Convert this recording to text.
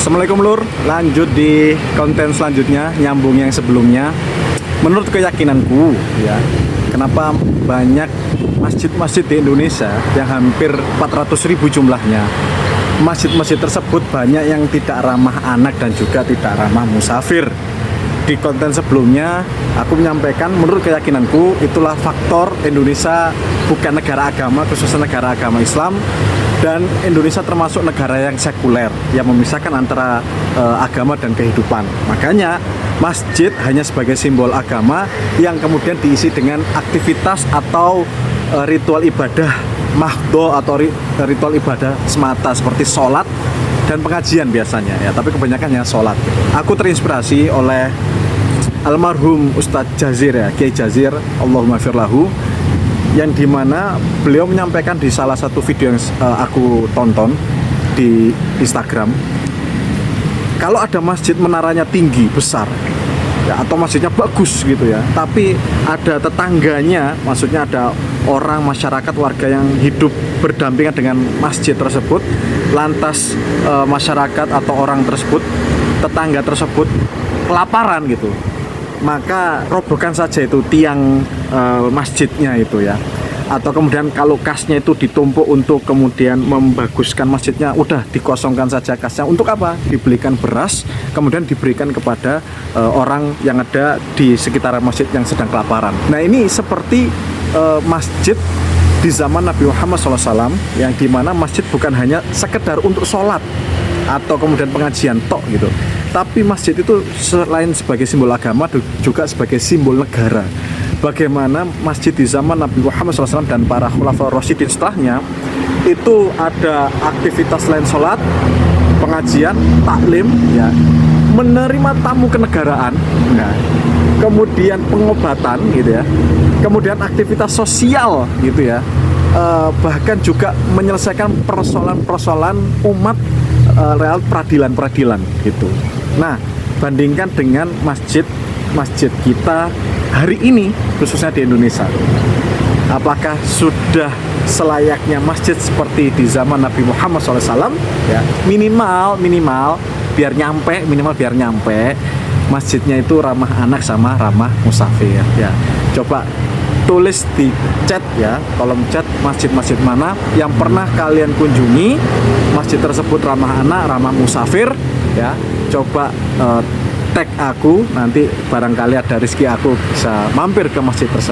Assalamualaikum Lur, lanjut di konten selanjutnya, nyambung yang sebelumnya. Menurut keyakinanku ya, kenapa banyak masjid-masjid di Indonesia yang hampir 400.000 jumlahnya, masjid-masjid tersebut banyak yang tidak ramah anak dan juga tidak ramah musafir. Di konten sebelumnya aku menyampaikan menurut keyakinanku itulah faktor Indonesia bukan negara agama, khususnya negara agama Islam, dan Indonesia termasuk negara yang sekuler yang memisahkan antara agama dan kehidupan. Makanya masjid hanya sebagai simbol agama yang kemudian diisi dengan aktivitas atau ritual ibadah mahdho atau ritual ibadah semata seperti sholat dan pengajian biasanya ya, tapi kebanyakan ya sholat. Aku terinspirasi oleh almarhum Ustadz Jazir ya, Kiai Jazir, Allahumma firlahu, yang dimana beliau menyampaikan di salah satu video yang aku tonton di Instagram, kalau ada masjid menaranya tinggi besar ya, atau masjidnya bagus gitu ya, tapi ada tetangganya, maksudnya ada orang masyarakat warga yang hidup berdampingan dengan masjid tersebut, lantas masyarakat atau orang tersebut, tetangga tersebut kelaparan gitu, maka robohkan saja itu tiang masjidnya itu ya. Atau kemudian kalau kasnya itu ditumpuk untuk kemudian membaguskan masjidnya, udah dikosongkan saja kasnya. Untuk apa? Dibelikan beras, kemudian diberikan kepada orang yang ada di sekitar masjid yang sedang kelaparan. Nah ini seperti masjid di zaman Nabi Muhammad SAW, yang dimana masjid bukan hanya sekedar untuk sholat atau kemudian pengajian tok gitu, tapi masjid itu selain sebagai simbol agama juga sebagai simbol negara. Bagaimana masjid di zaman Nabi Muhammad SAW dan para khulafaur rasyidin setelahnya itu ada aktivitas selain sholat, pengajian, taklim ya, menerima tamu kenegaraan, nah, kemudian pengobatan gitu ya, kemudian aktivitas sosial gitu ya, bahkan juga menyelesaikan persoalan-persoalan umat real, peradilan gitu. Nah, bandingkan dengan masjid kita hari ini, khususnya di Indonesia, apakah sudah selayaknya masjid seperti di zaman Nabi Muhammad SAW ya? Minimal biar nyampe masjidnya itu ramah anak sama ramah musafir ya. Coba tulis di chat ya, kolom chat, masjid-masjid mana yang pernah kalian kunjungi, masjid tersebut ramah anak, ramah musafir ya. Coba tag aku, nanti barangkali ada rezeki aku bisa mampir ke masjid tersebut.